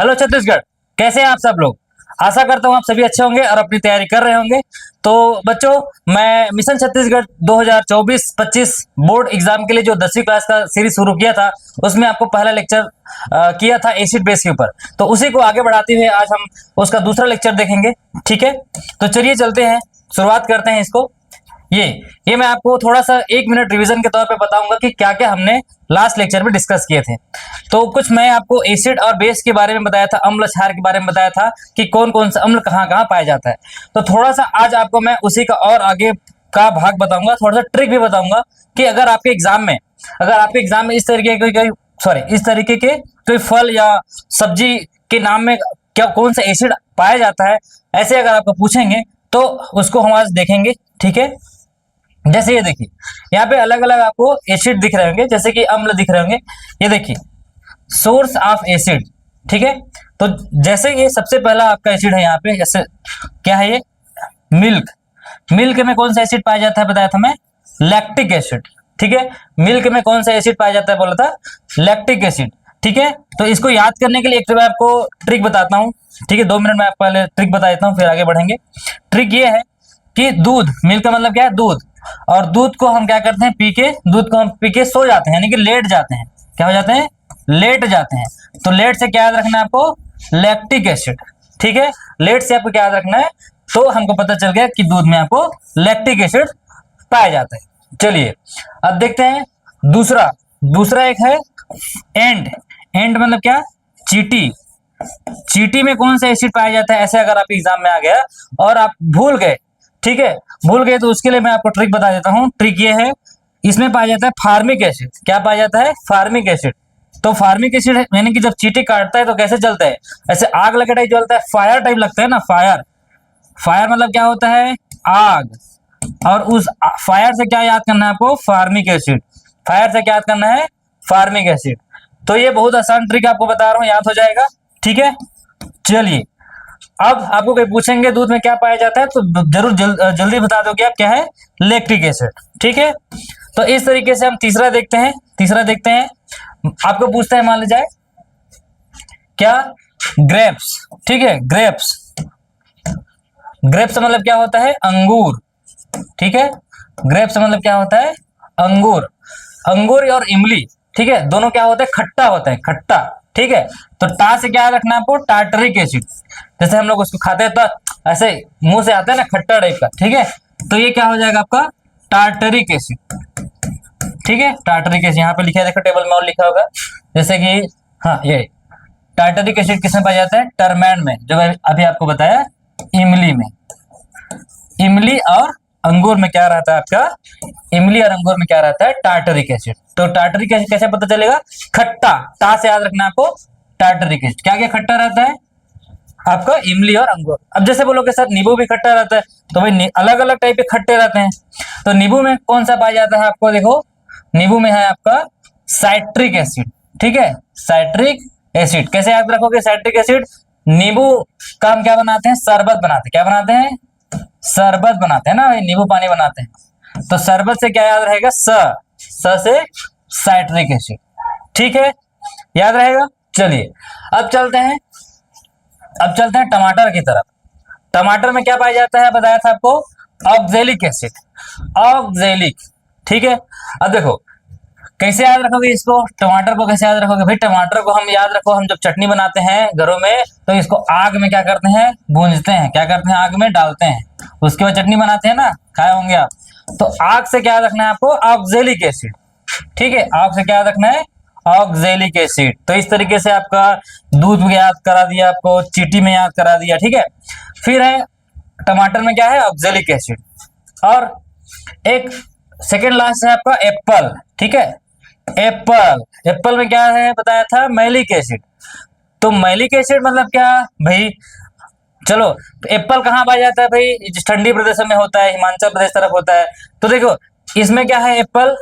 Hello Chhattisgarh, कैसे हैं आप सब लोग। आशा करता हूँ आप सभी अच्छे होंगे और अपनी तैयारी कर रहे होंगे। तो बच्चों, मैं मिशन छत्तीसगढ़ 2024-25 बोर्ड एग्जाम के लिए जो 10वीं क्लास का सीरीज शुरू किया था, उसमें आपको पहला लेक्चर किया था एसिड बेस के ऊपर। तो उसी को आगे बढ़ाते हुए आज हम उसका दूसरा लेक्चर देखेंगे। ठीक है, तो चलिए चलते हैं, शुरुआत करते हैं इसको। ये मैं आपको थोड़ा सा 1 मिनट रिवीजन के तौर पे बताऊंगा कि क्या क्या हमने लास्ट लेक्चर में डिस्कस किए थे। तो कुछ मैं आपको एसिड और बेस के बारे में बताया था, अम्ल क्षार के बारे में बताया था कि कौन कौन सा अम्ल कहाँ कहाँ पाया जाता है। तो थोड़ा सा आज आपको मैं उसी का और आगे का भाग बताऊंगा, थोड़ा सा ट्रिक भी बताऊंगा कि अगर आपके एग्जाम में इस तरीके के कोई फल या सब्जी के नाम में क्या कौन सा एसिड पाया जाता है, ऐसे अगर आपको पूछेंगे तो उसको हम आज देखेंगे। ठीक है, जैसे ये देखिए, यहाँ पे अलग अलग आपको एसिड दिख रहे होंगे, जैसे कि अम्ल दिख रहे होंगे। ये देखिए, सोर्स ऑफ एसिड। ठीक है, तो जैसे ये सबसे पहला आपका एसिड है यहाँ पे, जैसे क्या है ये, मिल्क। मिल्क में कौन सा एसिड पाया जाता है बताया था मैं, लैक्टिक एसिड। ठीक है, मिल्क में कौन सा एसिड पाया जाता है बोला था, लैक्टिक एसिड। ठीक है, तो इसको याद करने के लिए एक मैं आपको ट्रिक बताता हूँ। ठीक है, 2 मिनट में आपको पहले ट्रिक बता देता हूँ, फिर आगे बढ़ेंगे। ट्रिक ये है कि दूध, मिल्क का मतलब क्या है, दूध। और दूध को हम क्या करते हैं, दूध को हम पी के सो जाते हैं, यानी कि लेट जाते हैं। क्या हो जाते हैं, लेट जाते हैं। तो लेट से क्या याद रखना है आपको, लैक्टिक एसिड। ठीक है, लेट से आपको क्या याद रखना है, तो हमको पता चल गया कि दूध में आपको लैक्टिक एसिड पाया जाता है। चलिए अब देखते हैं दूसरा एक है एंड। एंड मतलब क्या, चीटी। चीटी में कौन सा एसिड पाया जाता है, ऐसे अगर आप एग्जाम में आ गया और आप भूल गए, ठीक है, भूल गए, तो उसके लिए मैं आपको ट्रिक बता देता हूँ। ट्रिक ये है, इसमें पाया जाता है फार्मिक एसिड। क्या पाया जाता है, फार्मिक एसिड। तो फार्मिक एसिड यानी कि जब चींटी काटता है तो कैसे जलता है, ऐसे आग लगे टाइप जलता है, फायर टाइप लगता है ना, फायर। फायर मतलब क्या होता है, आग। और उस फायर से क्या याद करना है आपको, फार्मिक एसिड। फायर से क्या याद करना है, फार्मिक एसिड। तो ये बहुत आसान ट्रिक आपको बता रहा हूँ, याद हो जाएगा। ठीक है, चलिए अब आपको कोई पूछेंगे दूध में क्या पाया जाता है, तो जरूर जल्दी बता दोगे आप, क्या है, लैक्टिक एसिड। ठीक है, तो इस तरीके से हम तीसरा देखते हैं। आपको पूछता है, मान लीजिए क्या, ग्रेप्स। ठीक है, ग्रेप्स मतलब क्या होता है, अंगूर। ठीक है, ग्रेप्स मतलब क्या होता है, अंगूर। अंगूर और इमली, ठीक है, दोनों क्या होता है, खट्टा होता है, खट्टा। ठीक है, तो टा से क्या रखना है आपको, टार्टरिक एसिड। जैसे हम लोग उसको खाते हैं तो ऐसे मुंह से आता है ना, खट्टा टाइप का। ठीक है, तो ये क्या हो जाएगा आपका, टार्टरिक एसिड। ठीक है, टार्टरिक एसिड यहाँ पे लिखा है, देखो टेबल में और लिखा होगा, जैसे कि हाँ, ये टार्टरिक एसिड किसमें पाया जाता है, टरमैन में, जो अभी आपको बताया, इमली में। इमली और अंगूर में क्या रहता है आपका, इमली और अंगूर में क्या रहता है, टार्टरिक एसिड। तो टार्टरिक एसिड कैसे पता चलेगा, खट्टा, टा से याद रखना आपको, टार्टरिक एसिड। क्या क्या खट्टा रहता है आपका, इमली और अंगूर। अब जैसे बोलोगे सर नींबू भी खट्टा रहता है, तो भाई अलग अलग टाइप के खट्टे रहते हैं। तो नींबू में कौन सा पाया जाता है आपको, देखो नींबू में है आपका साइट्रिक एसिड। ठीक है, साइट्रिक एसिड कैसे याद रखोगे, साइट्रिक एसिड, नींबू का हम क्या बनाते हैं, शरबत बनाते हैं। क्या बनाते हैं, शरबत बनाते हैं ना भाई, नींबू पानी बनाते हैं। तो शरबत से क्या याद रहेगा, स से साइट्रिक एसिड। ठीक है, याद रहेगा। चलिए अब चलते हैं टमाटर की तरफ। टमाटर में क्या पाया जाता है, बताया था आपको, ऑक्जेलिक एसिड, ऑक्जेलिक। ठीक है, अब देखो कैसे याद रखोगे इसको, टमाटर को कैसे याद रखोगे भाई, टमाटर को हम याद रखो, हम जब चटनी बनाते हैं घरों में तो इसको आग में क्या करते हैं, भूंजते हैं। क्या करते हैं, आग में डालते हैं, उसके बाद चटनी बनाते हैं ना, खाए होंगे आप। तो आग से क्या रखना है आपको, ऑक्जेलिक एसिड। ठीक है, आग से क्या रखना है, ऑक्जेलिक एसिड। तो इस तरीके से आपका दूध में याद करा दिया, आपको चीटी में याद करा दिया। ठीक है, फिर है टमाटर में क्या है, ऑक्जेलिक एसिड। और एक सेकेंड लास्ट है आपका एप्पल। ठीक है, एप्पल में क्या है बताया था, मैलिक एसिड। तो मैलिक एसिड मतलब क्या भाई, चलो एप्पल कहाँ पाया जाता है भाई, ठंडी प्रदेशों में होता है, हिमाचल प्रदेश तरफ होता है। तो देखो इसमें क्या है, एप्पल,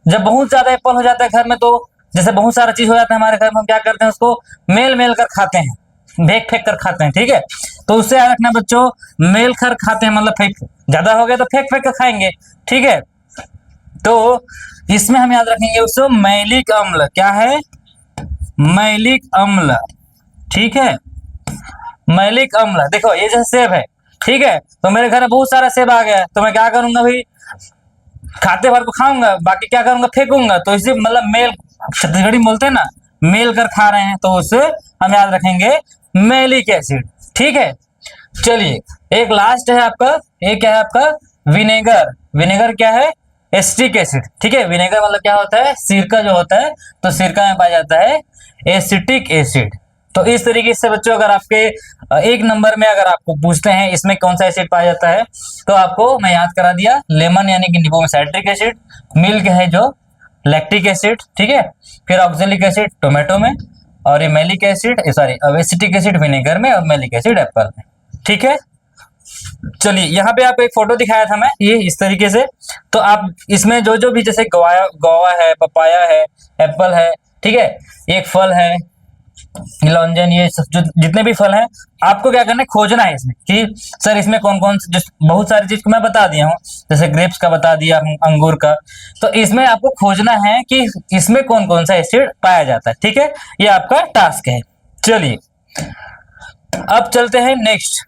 जब बहुत ज्यादा एप्पल हो जाता है घर में, तो जैसे बहुत सारा चीज हो जाता है हमारे घर में, हम क्या करते हैं, उसको मेल कर खाते हैं, फेंक कर खाते हैं। ठीक है, तो उससे याद रखना बच्चों, मेल कर खाते हैं मतलब फेंक, ज्यादा हो गया तो फेंक कर खाएंगे। ठीक है, तो इसमें हम याद रखेंगे उसको मैलिक अम्ल। क्या है, मैलिक अम्ल। ठीक है। मैलिक अम्ल, देखो ये जैसे सेब है, ठीक है, तो मेरे घर में बहुत सारा सेब आ गया, तो मैं क्या करूंगा भाई, खाते भर को खाऊंगा, बाकी क्या करूंगा, फेंकूंगा। तो इसी मतलब मेल, छत्तीसगढ़ी में बोलते हैं ना, मेल कर खा रहे हैं, तो उससे हम याद रखेंगे मैलिक एसिड। ठीक है, चलिए एक लास्ट है आपका, एक क्या है आपका, विनेगर। विनेगर क्या है, एसिटिक एसिड। ठीक है, विनेगर मतलब क्या होता है, सिरका जो होता है, तो सिरका में पाया जाता है एसिटिक एसिड। तो इस तरीके से बच्चों, अगर आपके एक नंबर में अगर आपको पूछते हैं इसमें कौन सा एसिड पाया जाता है, तो आपको मैं याद करा दिया, लेमन यानी कि नींबू में साइट्रिक एसिड, मिल्क है जो लैक्टिक एसिड, ठीक है, फिर ऑक्जेलिक एसिड टोमेटो में, और ये malic acid, sorry acetic acid vinegar में, और मैलिक एसिड एप्पल में। ठीक है, चलिए यहाँ पे आपको एक फोटो दिखाया था मैं, ये इस तरीके से। तो आप इसमें जो जो भी, जैसे गोवा है, पपाया है, एप्पल है, ठीक है, एक फल है लॉन्जन, ये सब जो जितने भी फल हैं, आपको क्या करना है, खोजना है इसमें कि सर इसमें कौन कौन से, बहुत सारी चीज को मैं बता दिया हूँ, जैसे ग्रेप्स का बता दिया हूँ, अंगूर का, तो इसमें आपको खोजना है कि इसमें कौन कौन सा एसिड पाया जाता है। ठीक है, ये आपका टास्क है। चलिए अब चलते हैं नेक्स्ट।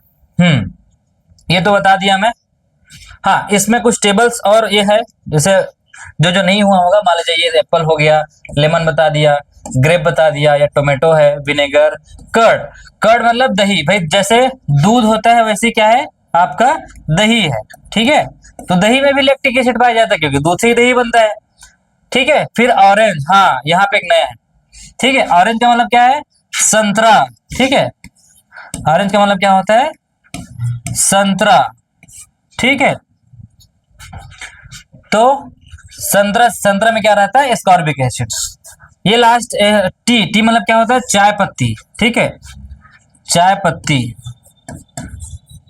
ये तो बता दिया मैं। हाँ, इसमें कुछ टेबल्स और ये है, जैसे जो जो नहीं हुआ होगा, मान लीजिए ये एप्पल हो गया, लेमन बता दिया, ग्रेप बता दिया, या टोमेटो है, विनेगर, कर्ड। कर्ड मतलब दही, भाई जैसे दूध होता है वैसे क्या है आपका दही है। ठीक है, तो दही में भी लैक्टिक एसिड पाया जाता है, क्योंकि दूध से ही दही बनता है। ठीक है, फिर ऑरेंज, हाँ यहाँ पे एक नया है। ठीक है, ऑरेंज का मतलब क्या है, संतरा। ठीक है, ऑरेंज का मतलब क्या होता है, संतरा। ठीक है, तो संतरा, संतरा में क्या रहता है, एस्कॉर्बिक एसिड। ये लास्ट टी, टी मतलब क्या होता है, चाय पत्ती। ठीक है, चाय पत्ती,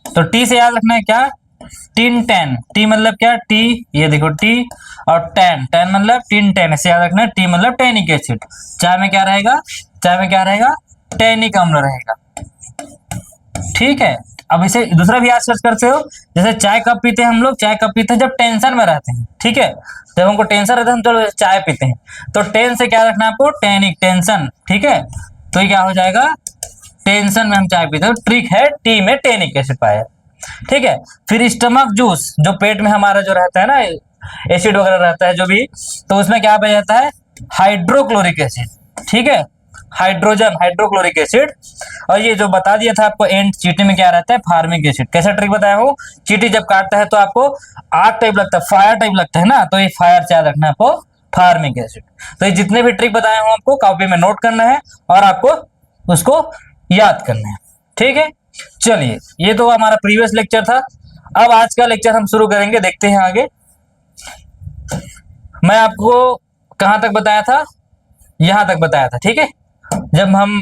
तो टी से याद रखना है क्या, टिन टेन। टी मतलब क्या, टी, ये देखो टी, और टेन, टेन मतलब टिन टेन, ऐसे याद रखना है। टी मतलब टैनिक एसिड। चाय में क्या रहेगा, चाय में क्या रहेगा, टैनिक अम्ल रहेगा। ठीक है, अब इसे दूसरा भी याद सर्च करते हो, जैसे चाय कब पीते हैं हम लोग, चाय कब पीते हैं, जब टेंशन में रहते हैं। ठीक है, जब हमको टेंशन रहता है हम चलो चाय पीते हैं, तो टेन से क्या रखना है आपको, टैनिक, टेंशन। ठीक है, तो ये क्या हो जाएगा, टेंशन में हम चाय पीते हैं, ट्रिक है, टी में टैनिक एसिड पाया। ठीक है, फिर स्टमक जूस, जो पेट में हमारा जो रहता है ना, एसिड वगैरह रहता है जो भी, तो उसमें क्या पाया जाता है, हाइड्रोक्लोरिक एसिड। ठीक है, हाइड्रोजन, हाइड्रोक्लोरिक एसिड। और ये जो बता दिया था आपको एंड, चींटी में क्या रहता है, फार्मिक एसिड। कैसा ट्रिक बताया हो, चींटी जब काटता है तो आपको आग टाइप लगता है, फायर टाइप लगता है ना, तो ये फायर से याद रखना है आपको, फार्मिक एसिड। तो ये जितने भी ट्रिक बताए हो आपको कॉपी में नोट करना है, और आपको उसको याद करना है। ठीक है, चलिए ये तो हमारा प्रीवियस लेक्चर था। अब आज का लेक्चर हम शुरू करेंगे, देखते हैं आगे। मैं आपको कहां तक बताया था, यहां तक बताया था। ठीक है, जब हम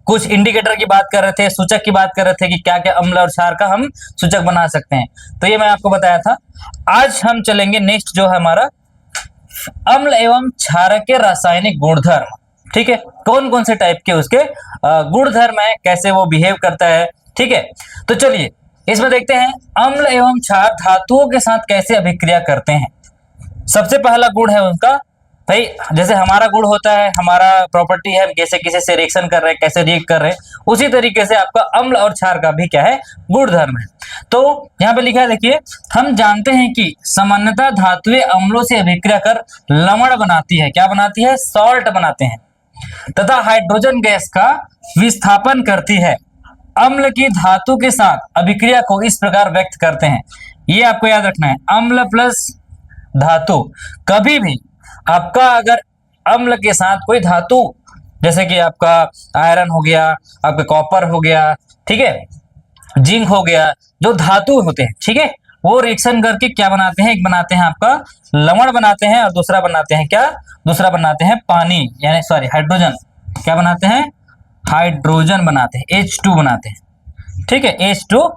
कुछ इंडिकेटर की बात कर रहे थे, सूचक की बात कर रहे थे कि क्या क्या अम्ल और क्षार का हम सूचक बना सकते हैं, तो ये मैं आपको बताया था। आज हम चलेंगे नेक्स्ट, जो है हमारा अम्ल एवं क्षार के रासायनिक गुणधर्म। ठीक है, कौन कौन से टाइप के उसके गुणधर्म है, कैसे वो बिहेव करता है। ठीक है, तो चलिए इसमें देखते हैं अम्ल एवं क्षार धातुओं के साथ कैसे अभिक्रिया करते हैं। सबसे पहला गुण है उनका, भाई जैसे हमारा गुण होता है, हमारा प्रॉपर्टी है, हम कैसे किसी से रिएक्शन कर रहे हैं, कैसे रिएक्ट कर रहे हैं, उसी तरीके से आपका अम्ल और क्षार का भी क्या है, गुणधर्म है। तो यहाँ पे लिखा है, देखिए, हम जानते हैं कि सामान्यतः धातुएं अम्लों से अभिक्रिया कर लवण बनाती है, क्या बनाती है, सॉल्ट बनाते हैं, तथा हाइड्रोजन गैस का विस्थापन करती है। अम्ल की धातु के साथ अभिक्रिया को इस प्रकार व्यक्त करते हैं, ये आपको याद रखना है, अम्ल प्लस धातु। कभी भी आपका अगर अम्ल के साथ कोई धातु, जैसे कि आपका आयरन हो गया, आपका कॉपर हो गया, ठीक है, जिंक हो गया, जो धातु होते हैं, ठीक है, वो रिएक्शन करके क्या बनाते हैं, एक बनाते हैं आपका लवण बनाते हैं, और दूसरा बनाते हैं क्या, दूसरा बनाते हैं पानी, यानी सॉरी हाइड्रोजन, क्या बनाते हैं, हाइड्रोजन बनाते हैं, H2 बनाते हैं। ठीक है, H2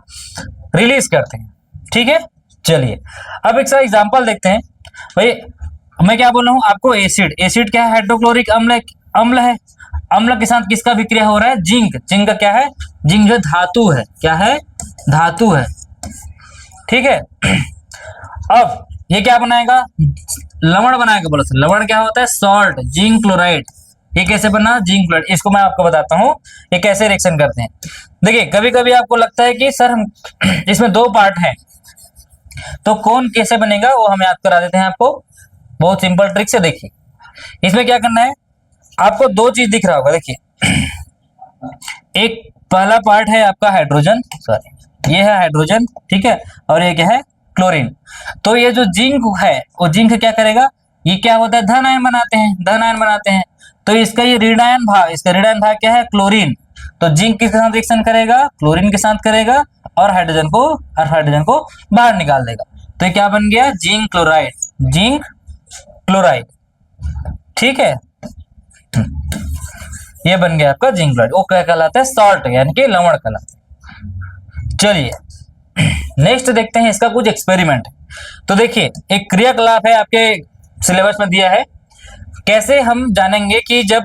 रिलीज करते हैं। ठीक है, चलिए अब एक सा एग्जांपल देखते हैं। भाई मैं क्या बोल रहा हूँ आपको, एसिड, एसिड क्या है, हाइड्रोक्लोरिक अम्ल, अम्ल है, अम्ल के साथ किसका विक्रिया हो रहा है, जिंक, जिंक का क्या है, जिंक जो धातु है, क्या है, धातु है। ठीक है, अब ये क्या बनाएगा, लवण बनाएगा, बोलो लवण क्या होता है, सॉल्ट, जिंक क्लोराइड, ये कैसे बना, जिंक क्लोराइड। इसको मैं आपको बताता हूँ ये कैसे रिएक्शन करते हैं। देखिए कभी कभी आपको लगता है कि सर हम इसमें दो पार्ट हैं, तो कौन कैसे बनेगा वो हम याद करा देते हैं आपको, बहुत सिंपल ट्रिक से। देखिए इसमें क्या करना है, आपको दो चीज दिख रहा होगा। देखिए एक पहला पार्ट है आपका हाइड्रोजन, सॉरी ये है हाइड्रोजन, ठीक है, और ये क्या है, क्लोरीन। तो ये जो जिंक है वो जिंक क्या करेगा, ये क्या होता है, धन आयन बनाते हैं, धन आयन बनाते हैं। तो इसका ये ऋणायन भाग, इसका ऋणायन भाग क्या है, क्लोरीन। तो जिंक किसके साथ रिएक्शन करेगा, क्लोरीन के साथ करेगा, और हाइड्रोजन को बाहर निकाल देगा। तो ये क्या बन गया, जिंक क्लोराइड, जिंक क्लोराइड, ठीक है। ये बन गया आपका जिंक क्लोराइड। वो क्या कहलाता है, सॉल्ट, यानी कि लवण कहलाता है। चलिए नेक्स्ट देखते हैं इसका कुछ एक्सपेरिमेंट। तो देखिए एक क्रियाकलाप है, आपके सिलेबस में दिया है, कैसे हम जानेंगे कि जब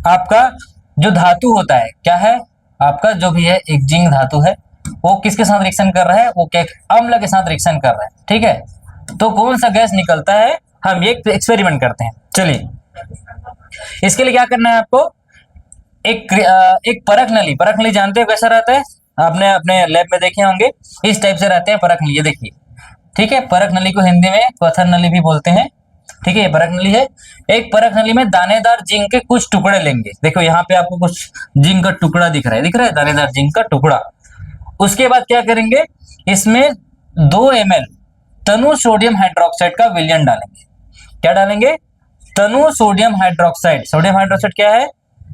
आपका जो धातु होता है, क्या है आपका जो भी है एक जिंक धातु है, वो किसके साथ रिएक्शन कर रहा है, वो क्या अम्ल के साथ रिएक्शन कर रहा है, ठीक है। तो कौन सा गैस निकलता है, हम ये एक्सपेरिमेंट करते हैं। चलिए इसके लिए क्या करना है आपको, एक परख नली जानते हो कैसा रहता है, आपने अपने लैब में देखे होंगे, इस टाइप से रहते हैं परख नली, ये देखिए, ठीक है। परख नली को हिंदी में पत्थर नली भी बोलते हैं, ठीक है। ये परख नली है। एक परख नली में दानेदार जिंक के कुछ टुकड़े लेंगे। देखो यहाँ पे आपको कुछ जिंक का टुकड़ा दिख रहा है, दानेदार जिंक का टुकड़ा। उसके बाद क्या करेंगे, इसमें 2 ml तनु सोडियम हाइड्रोक्साइड का विलयन डालेंगे। क्या डालेंगे, तनु सोडियम हाइड्रोक्साइड। सोडियम हाइड्रोक्साइड क्या है,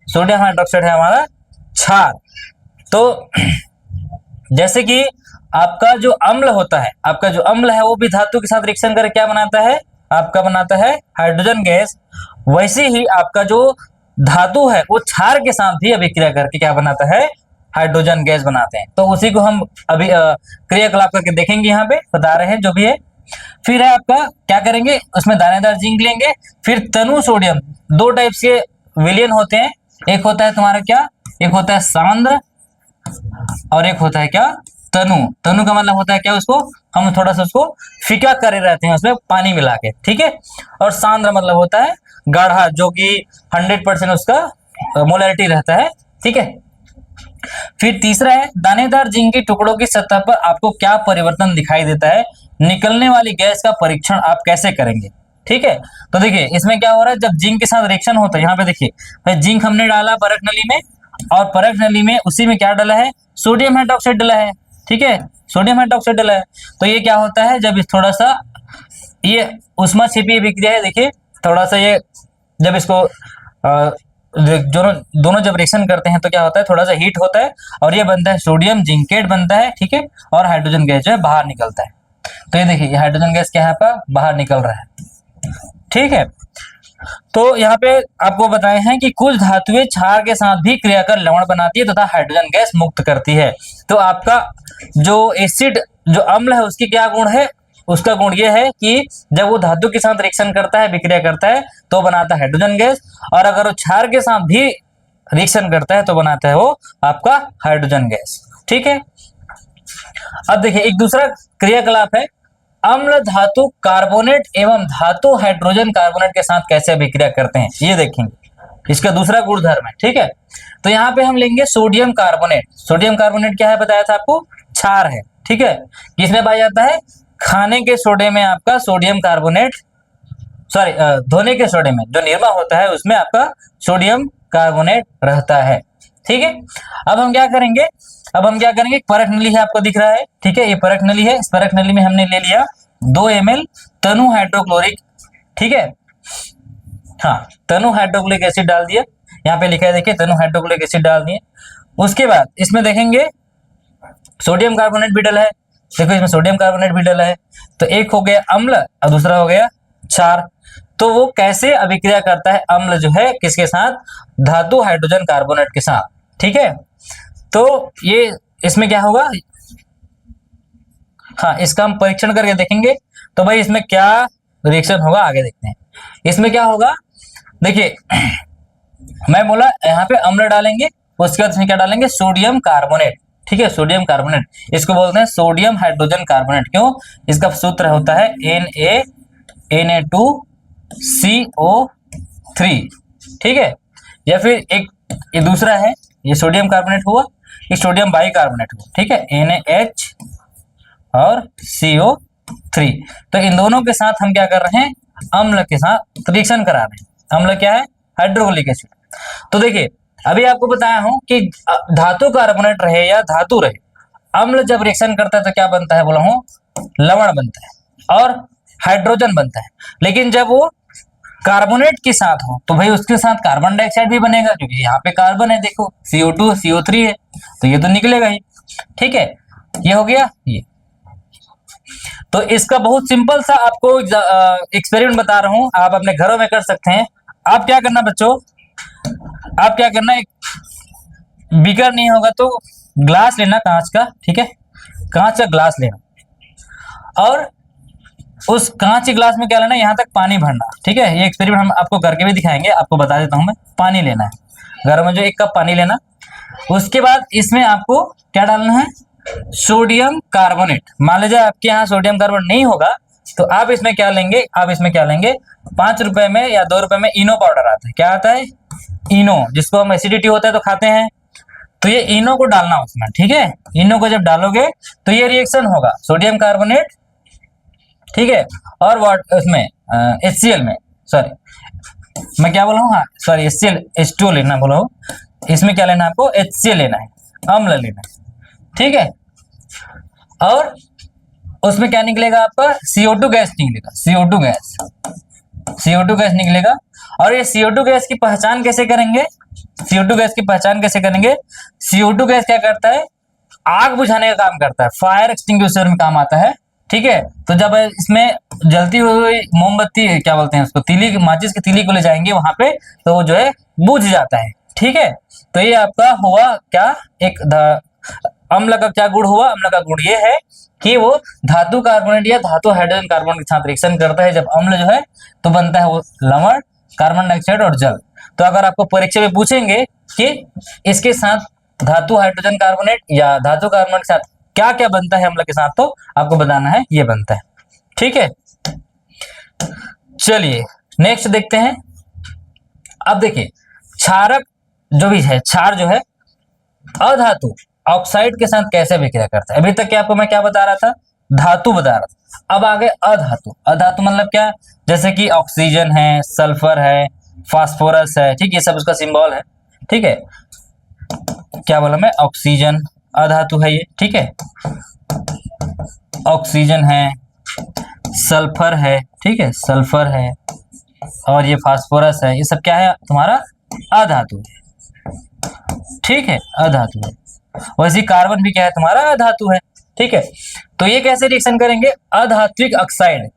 सोडियम हाइड्रोक्साइड है हमारा क्षार। तो जैसे कि आपका जो अम्ल होता है, आपका जो अम्ल है वो भी धातु के साथ रिएक्शन करके क्या बनाता है, आपका बनाता है हाइड्रोजन गैस। वैसे ही आपका जो धातु है वो क्षार के साथ भी अभिक्रिया करके क्या बनाता है, हाइड्रोजन गैस बनाते हैं। तो उसी को हम अभी क्रियाकलाप करके देखेंगे, यहाँ पे बता रहे हैं जो भी है। फिर है आपका क्या करेंगे, उसमें दानेदार जिंक लेंगे, फिर तनु सोडियम। 2 टाइप्स के विलयन होते हैं, एक होता है तुम्हारा क्या, एक होता है सांद्र और एक होता है क्या, तनु। तनु का मतलब होता है क्या, उसको हम थोड़ा सा उसको फीका करे रहते हैं उसमें पानी मिला के, ठीक है। और सांद्र मतलब होता है गाढ़ा, जो कि 100% उसका मोलैरिटी रहता है, ठीक है। फिर तीसरा है दानेदार जिंक के टुकड़ों की सतह पर आपको क्या परिवर्तन दिखाई देता है, निकलने वाली गैस का परीक्षण आप कैसे करेंगे, ठीक है। तो देखिए इसमें क्या हो रहा है, जब जिंक के साथ रिएक्शन होता है, यहाँ पे देखिए जिंक हमने डाला परख नली में, और परख नली में उसी में क्या डाला है, सोडियम हाइड्रोक्साइड डाला है, ठीक है, सोडियम हाइड्रोक्साइड डाला है। तो ये क्या होता है, जब इस थोड़ा सा ये उष्मा छिपी विक्रिया है, देखिए थोड़ा सा ये जब इसको दोनों जब रिएक्शन करते हैं तो क्या होता है, थोड़ा सा हीट होता है और ये बनता है सोडियम जिंकेट बनता है, ठीक है। और हाइड्रोजन गैस जो है बाहर निकलता है। तो ये देखिए ये हाइड्रोजन गैस क्या है आपका बाहर निकल रहा है, ठीक है। तो यहाँ पे आपको बताए हैं कि कुछ धातुएं क्षार के साथ भी क्रिया कर लवण बनाती है तथा हाइड्रोजन गैस मुक्त करती है। तो आपका जो एसिड जो अम्ल है उसकी क्या गुण है, उसका गुण ये है कि जब वो धातु के साथ रिएक्शन करता है, विक्रिया करता है, तो बनाता है हाइड्रोजन गैस, और अगर वो क्षार के साथ भी रिएक्शन करता है तो बनाता है वो आपका हाइड्रोजन गैस, ठीक है। अब देखिए एक दूसरा क्रियाकलाप है, अम्ल धातु कार्बोनेट एवं धातु हाइड्रोजन कार्बोनेट के साथ कैसे अभिक्रिया करते हैं, ये देखेंगे। इसका दूसरा गुणधर्म है, ठीक है। तो यहाँ पे हम लेंगे सोडियम कार्बोनेट। सोडियम कार्बोनेट क्या है बताया था आपको, क्षार है, ठीक है। किसमें पाया जाता है, खाने के सोडे में आपका सोडियम कार्बोनेट, सॉरी धोने के सोडे में जो निरमा होता है उसमें आपका सोडियम कार्बोनेट रहता है, ठीक है। अब हम क्या करेंगे, परख नली है आपको दिख रहा है, ठीक है, ये परख नली है। इस परख नली में हमने ले लिया 2 ml तनु हाइड्रोक्लोरिक, ठीक है, हाँ तनु हाइड्रोक्लोरिक एसिड डाल दिया, यहाँ पे लिखा है देखिए तनु हाइड्रोक्लोरिक एसिड डाल दिए। उसके बाद इसमें देखेंगे सोडियम कार्बोनेट भी डाला है, देखो इसमें सोडियम कार्बोनेट भी डाला है। तो एक हो गया अम्ल और दूसरा हो गया क्षार। तो वो कैसे अभिक्रिया करता है, अम्ल जो है किसके साथ, धातु हाइड्रोजन कार्बोनेट के साथ, ठीक है। तो ये इसमें क्या होगा, हाँ इसका हम परीक्षण करके देखेंगे। तो भाई इसमें क्या रिएक्शन होगा आगे देखते हैं। इसमें क्या होगा, देखिए मैं बोला यहाँ पे अम्ल डालेंगे, उसके बाद इसमें क्या डालेंगे, सोडियम कार्बोनेट, ठीक है, सोडियम कार्बोनेट। इसको बोलते हैं सोडियम हाइड्रोजन कार्बोनेट, क्यों, इसका सूत्र होता है Na2CO3, ठीक है। या फिर एक ये दूसरा है, ये सोडियम कार्बोनेट हुआ, ये सोडियम बाइकार्बोनेट हुआ, ठीक है, NaH और CO3। तो इन दोनों के साथ हम क्या कर रहे हैं, अम्ल के साथ रिएक्शन करा रहे हैं। अम्ल क्या है, हाइड्रोक्लोरिक एसिड। तो देखिए अभी आपको बताया हूं कि धातु कार्बोनेट रहे या धातु रहे, अम्ल जब रिएक्शन करता है तो क्या बनता है, बोला हूं लवण बनता है और हाइड्रोजन बनता है। लेकिन जब वो कार्बोनेट के साथ हो तो भाई उसके साथ कार्बन डाइऑक्साइड भी बनेगा, क्योंकि यहाँ पे कार्बन है, देखो CO2 CO3 है, तो ये तो निकलेगा ही। ठीक है, ये हो गया ये। तो इसका बहुत सिंपल सा आपको एक्सपेरिमेंट बता रहा हूं, आप अपने घरों में कर सकते हैं। आप क्या करना बच्चों, आप क्या करना, एक बीकर नहीं होगा तो ग्लास लेना कांच का, ठीक है, कांच का ग्लास लेना और उस कांच के ग्लास में क्या लेना, यहाँ तक पानी भरना। ठीक है, ये एक्सपेरिमेंट हम आपको करके भी दिखाएंगे, आपको बता देता हूं मैं। पानी लेना है घर में, जो 1 कप पानी लेना। उसके बाद इसमें आपको क्या डालना है, सोडियम कार्बोनेट। मान लीजिए आपके यहाँ सोडियम कार्बोनेट नहीं होगा तो आप इसमें क्या लेंगे, आप इसमें क्या लेंगे, 5 रुपए में या 2 रुपए में इनो पाउडर आता है। क्या आता है, इनो, जिसको हम एसिडिटी होता है तो खाते हैं। तो ये इनो को डालना उसमें, ठीक है। इनो को जब डालोगे तो ये रिएक्शन होगा, सोडियम कार्बोनेट, ठीक है, और उसमें HCl में, सॉरी मैं क्या बोला हूँ, हाँ सॉरी HCl H2O लेना बोला हूँ। इसमें क्या लेना है आपको, HCl लेना है, अम्ल लेना है, ठीक है। और उसमें क्या निकलेगा आपका, CO2 गैस निकलेगा, CO2 गैस, CO2 गैस निकलेगा। और ये CO2 गैस की पहचान कैसे करेंगे, CO2 गैस की पहचान कैसे करेंगे, CO2 गैस क्या करता है, आग बुझाने का काम करता है, फायर एक्सटिंग्विशर में काम आता है। ठीक है, तो जब इसमें जलती हुई मोमबत्ती, क्या बोलते हैं उसको, तीली, माचिस की तीली को ले जाएंगे वहां पे, तो वो जो है बुझ जाता है। ठीक है, तो ये आपका हुआ क्या, एक अम्ल का क्या गुण हुआ, अम्ल का गुण ये है कि वो धातु कार्बोनेट या धातु हाइड्रोजन कार्बन के साथ रिएक्शन करता है। जब अम्ल जो है तो बनता है वो लवण, कार्बन डाइऑक्साइड और जल। तो अगर आपको परीक्षा में पूछेंगे कि इसके साथ धातु हाइड्रोजन कार्बोनेट या धातु कार्बन के साथ क्या क्या बनता है अम्ल के साथ, तो आपको बताना है ये बनता है। ठीक है, चलिए नेक्स्ट देखते हैं। अब देखिए क्षारक जो भी है, क्षार जो है अधातु ऑक्साइड के साथ कैसे विक्रिया करता है। अभी तक के आपको मैं क्या बता रहा था, धातु बता रहा था, अब आगे अधातु। अधातु मतलब क्या, जैसे कि ऑक्सीजन है, सल्फर है, फास्फोरस है, ठीक, ये सब उसका सिंबल है। ठीक है, क्या बोला मैं, ऑक्सीजन अधातु है ये, ठीक है, ऑक्सीजन है, सल्फर है, ठीक है, सल्फर है, और ये फास्फोरस है, ये सब क्या है तुम्हारा, अधातु है। ठीक है, अधातु है। वैसे कार्बन भी क्या है तुम्हारा, अधातु है। ठीक है, तो ये कैसे रिएक्शन करेंगे, अधात्विक ऑक्साइड,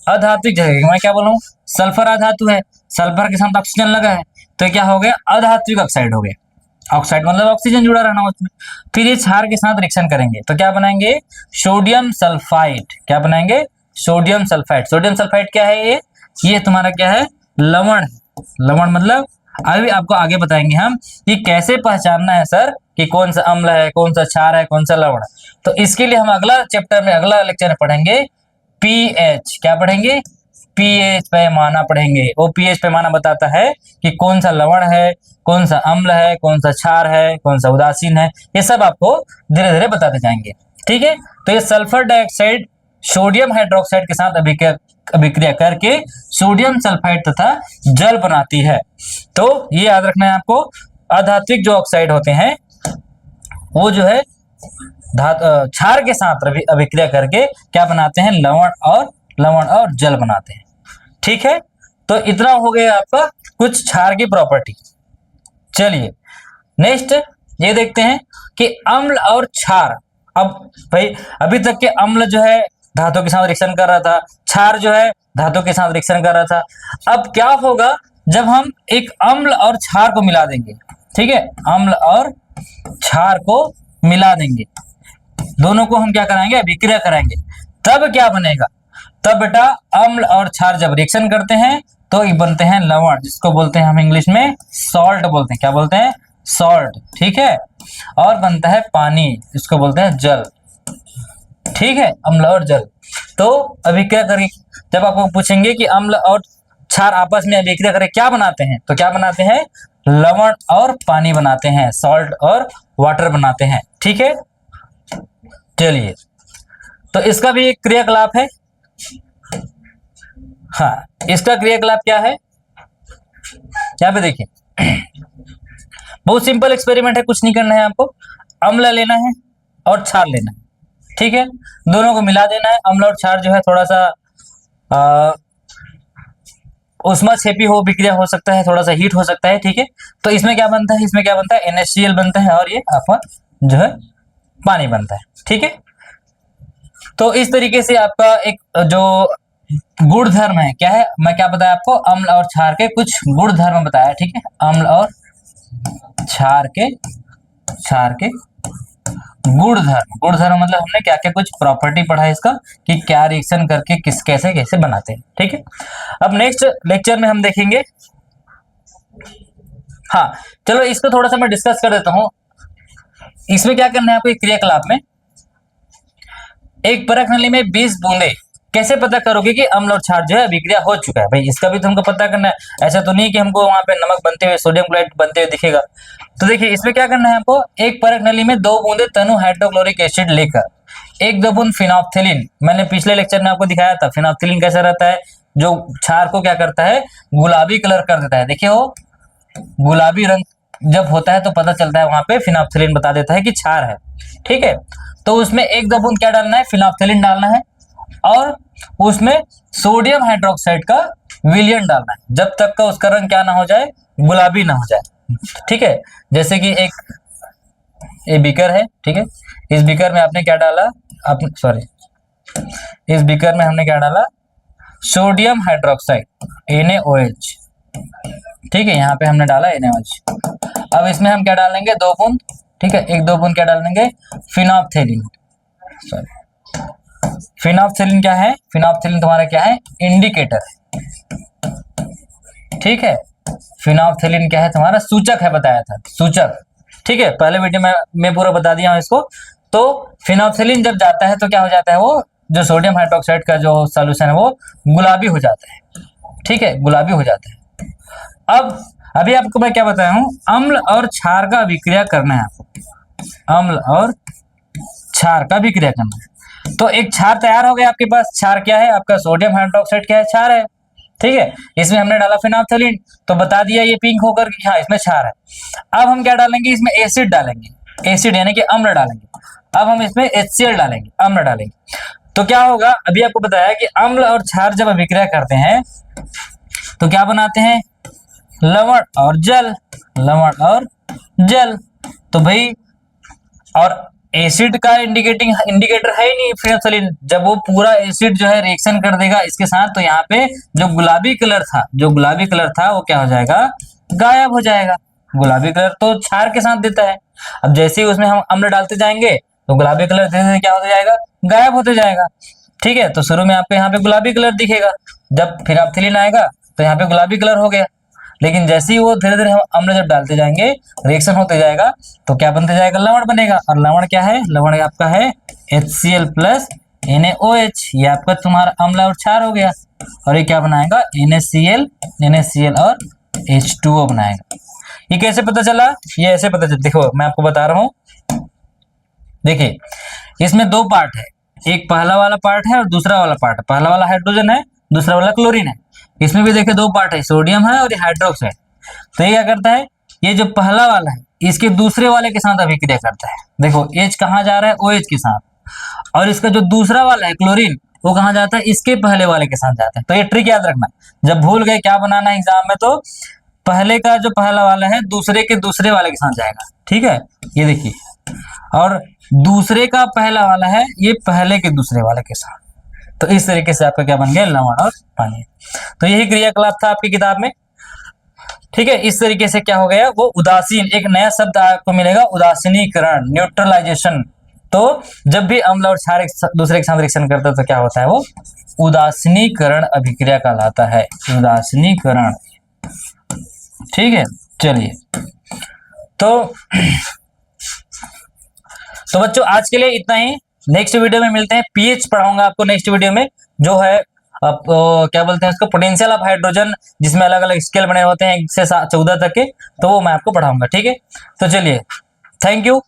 अधात्विक जगह मैं क्या बोल रहा हूँ, सल्फर अधातु है, सल्फर के साथ ऑक्सीजन लगा है, तो क्या हो गया, अधात्विक ऑक्साइड हो गया। ऑक्साइड मतलब ऑक्सीजन जुड़ा रहना उसमें। फिर ये क्षार के साथ रिएक्शन करेंगे तो क्या बनाएंगे, सोडियम सल्फाइड। क्या बनाएंगे, सोडियम सल्फाइड। सोडियम सल्फाइड क्या है, ये तुम्हारा क्या है, लवण है। लवण मतलब अभी आपको आगे बताएंगे हम कि कैसे पहचानना है सर कि कौन सा अम्ल है, कौन सा क्षार है, कौन सा लवण है। तो इसके लिए हम अगला चैप्टर में, अगला लेक्चर में पढ़ेंगे पीएच। क्या पढ़ेंगे, पीएच पैमाना पढ़ेंगे। वो पीएच पैमाना बताता है कि कौन सा लवण है, कौन सा अम्ल है, कौन सा क्षार है, कौन सा उदासीन है, ये सब आपको धीरे धीरे बताते जाएंगे। ठीक है, तो ये सल्फर डाइऑक्साइड सोडियम हाइड्रोक्साइड के साथ अभिक्रिया करके सोडियम सल्फाइड तथा जल बनाती है। तो ये याद रखना है आपको, अधात्विक जो ऑक्साइड होते हैं वो जो है क्षार के साथ अभिक्रिया करके क्या बनाते हैं, लवण और जल बनाते हैं। ठीक है, तो इतना हो गया आपका कुछ क्षार की प्रॉपर्टी। चलिए नेक्स्ट ये देखते हैं कि अम्ल और क्षार। अब भाई अभी तक के अम्ल जो है धातु के साथ रिएक्शन कर रहा था, क्षार जो है धातु के साथ रिएक्शन कर रहा था। अब क्या होगा जब हम एक अम्ल और क्षार को मिला देंगे। ठीक है, अम्ल और क्षार को मिला देंगे, दोनों को हम क्या कराएंगे, अभिक्रिया कराएंगे, तब क्या बनेगा, तब बेटा अम्ल और क्षार जब रिएक्शन करते हैं तो ये बनते हैं लवण, जिसको बोलते हैं हम इंग्लिश में सॉल्ट बोलते हैं। क्या बोलते हैं, सॉल्ट। ठीक है, और बनता है पानी, जिसको बोलते हैं जल। ठीक है, अम्ल और जल। तो अभिक्रिया करके जब आपको पूछेंगे कि अम्ल और क्षार आपस में अभिक्रिया करके क्या बनाते हैं, तो क्या बनाते हैं, लवण और पानी बनाते हैं, सॉल्ट और वाटर बनाते हैं। ठीक है, चलिए, तो इसका भी एक क्रियाकलाप है। हाँ, इसका क्रियाकलाप क्या है, यहाँ पे देखिए, बहुत सिंपल एक्सपेरिमेंट है, कुछ नहीं करना है आपको। अम्ल लेना है और क्षार लेना है, ठीक है, दोनों को मिला देना है। अम्ल और क्षार जो है थोड़ा सा उष्माक्षेपी हो, विक्रिया हो सकता है, थोड़ा सा हीट हो सकता है। ठीक है, तो इसमें क्या बनता है, इसमें क्या बनता है, NaCl बनता है और ये आपका जो है पानी बनता है। ठीक है, तो इस तरीके से आपका एक जो गुण धर्म है, क्या है, मैं क्या बताया आपको, अम्ल और क्षार के कुछ गुण धर्म बताया। ठीक है, अम्ल और क्षार के गुण धर्म मतलब हमने क्या क्या कुछ प्रॉपर्टी पढ़ा है इसका, कि क्या रिएक्शन करके किस कैसे कैसे बनाते हैं। ठीक है, अब नेक्स्ट लेक्चर में हम देखेंगे। हाँ, चलो इसको थोड़ा सा मैं डिस्कस कर देता हूं। इसमें क्या करना है आपको, क्रियाकलाप में एक परख नली में 20 बूंदे, कैसे पता करोगे कि अम्ल और क्षार जो है अभिक्रिया हो चुका है, भाई इसका भी तुमको पता करना है। ऐसा तो नहीं कि हमको वहां पे नमक बनते हुए, सोडियम क्लोराइड बनते हुए दिखेगा। तो देखिए, इसमें क्या करना है आपको, एक परख नली में 2 बूंदे तनु हाइड्रोक्लोरिक एसिड लेकर 1-2 बूंद फिनोप्थिलीन, मैंने पिछले लेक्चर में आपको दिखाया था फिनोप्थिलीन कैसा रहता है, जो क्षार को क्या करता है, गुलाबी कलर कर देता है। देखिए, वो गुलाबी रंग जब होता है तो पता चलता है, वहां पे फिनोप्थिलीन बता देता है कि क्षार है। ठीक है, तो उसमें 1-2 बूंद क्या डालना है, फिनोप्थिलीन डालना है, और उसमें सोडियम हाइड्रोक्साइड का विलयन डालना है, जब तक का उसका रंग क्या ना हो जाए, गुलाबी ना हो जाए। ठीक है, जैसे कि एक ये बीकर है, ठीक है, इस बीकर में आपने क्या डाला, इस बीकर में हमने क्या डाला, सोडियम हाइड्रोक्साइड NaOH। ठीक है, यहाँ पे हमने डाला NaOH। अब इसमें हम क्या डालेंगे, 2 बूंद, ठीक है, 1-2 बूंद क्या डालेंगे, फिनोप्थिलीन। फिनोप्थिलीन क्या है, फिनोप्थिलीन तुम्हारा क्या है, इंडिकेटर है। ठीक है, फिनोप्थिलीन क्या है, तुम्हारा सूचक है, बताया था सूचक। ठीक है, पहले वीडियो में मैं पूरा बता दिया हूं इसको। तो फिनोप्थिलीन जब जाता है तो क्या हो जाता है, वो जो सोडियम हाइड्रोक्साइड का जो सॉल्यूशन है वो गुलाबी हो जाता है। ठीक है, गुलाबी हो जाता है। अब अभी आपको मैं क्या बताया हूं, अम्ल और क्षार का अभिक्रिया करना है आपको, अम्ल और क्षार का अभिक्रिया करना है। तो एक क्षार तैयार हो गया आपके पास। क्षार क्या है आपका, सोडियम हाइड्रोक्साइड क्या है, क्षार है। ठीक है, इसमें हमने डाला फिनोप्थिलीन, तो बता दिया ये पिंक होकर कि हाँ इसमें क्षार है। अब हम क्या डालेंगे, इसमें एसिड डालेंगे, एसिड यानी कि अम्ल डालेंगे। अब हम इसमें HCl डालेंगे, अम्ल डालेंगे। तो क्या होगा, अभी आपको बताया कि अम्ल और क्षार जब अभिक्रिया करते हैं तो क्या बनाते हैं, लवण और जल, लवण और जल। तो भाई, और एसिड का इंडिकेटर है ही नहीं फिनोप्थिलीन, जब वो पूरा एसिड जो है रिएक्शन कर देगा इसके साथ, तो यहाँ पे जो गुलाबी कलर था वो क्या हो जाएगा, गायब हो जाएगा। गुलाबी कलर तो क्षार के साथ देता है। अब जैसे ही उसमें हम अम्ल डालते जाएंगे तो गुलाबी कलर धीरे धीरे क्या होता जाएगा, गायब होते जाएगा। ठीक है, तो शुरू में आपको यहाँ पे गुलाबी कलर दिखेगा, जब फिनोप्थिलीन आएगा तो यहाँ पे गुलाबी कलर हो गया। लेकिन जैसे ही वो धीरे धीरे हम अम्ल जब डालते जाएंगे, रिएक्शन होते जाएगा, तो क्या बनते जाएगा, लवण बनेगा। और लवण क्या है, लवण आपका है HCl प्लस NaOH, ये आपका तुम्हारा अम्ल और क्षार हो गया। और ये क्या बनाएगा, NaCl और H2O बनाएगा। ये कैसे पता चला, ये ऐसे पता चला, देखो मैं आपको बता रहा हूं। देखिए, इसमें 2 पार्ट है, एक पहला वाला पार्ट है और दूसरा वाला पार्ट है। पहला वाला हाइड्रोजन है, दूसरा वाला क्लोरीन है। इसमें भी देखिए 2 पार्ट है, सोडियम है और ये हाइड्रोक्साइड। तो ये क्या करता है, ये जो पहला वाला है इसके दूसरे वाले के साथ अभिक्रिया करता है। देखो H कहाँ जा रहा है, OH के साथ, और इसका जो दूसरा वाला है क्लोरीन, वो कहाँ जाता है, इसके पहले वाले के साथ जाता है। तो ये ट्रिक याद रखना, जब भूल गए क्या बनाना है एग्जाम में, तो पहले का जो पहला वाला है दूसरे के दूसरे वाले के साथ जाएगा। ठीक है, ये देखिए, और दूसरे का पहला वाला है ये पहले के दूसरे वाले के साथ। तो इस तरीके से आपका क्या बन गया, लवण और पानी। तो यही क्रियाकलाप था आपकी किताब में। ठीक है, इस तरीके से क्या हो गया, वो उदासीन, एक नया शब्द आपको मिलेगा, उदासीनीकरण, न्यूट्रलाइजेशन। तो जब भी अम्ल और क्षार एक दूसरे के साथ रिएक्शन करते हैं तो क्या होता है, वो उदासीनीकरण अभिक्रिया कहलाता है, उदासीनीकरण। ठीक है, चलिए, तो बच्चों आज के लिए इतना ही। नेक्स्ट वीडियो में मिलते हैं, पीएच पढ़ाऊंगा आपको नेक्स्ट वीडियो में, जो है क्या बोलते हैं उसको, पोटेंशियल ऑफ हाइड्रोजन, जिसमें अलग अलग स्केल बने होते हैं 1 से 14 तक के, तो वो मैं आपको पढ़ाऊंगा। ठीक है, तो चलिए, थैंक यू।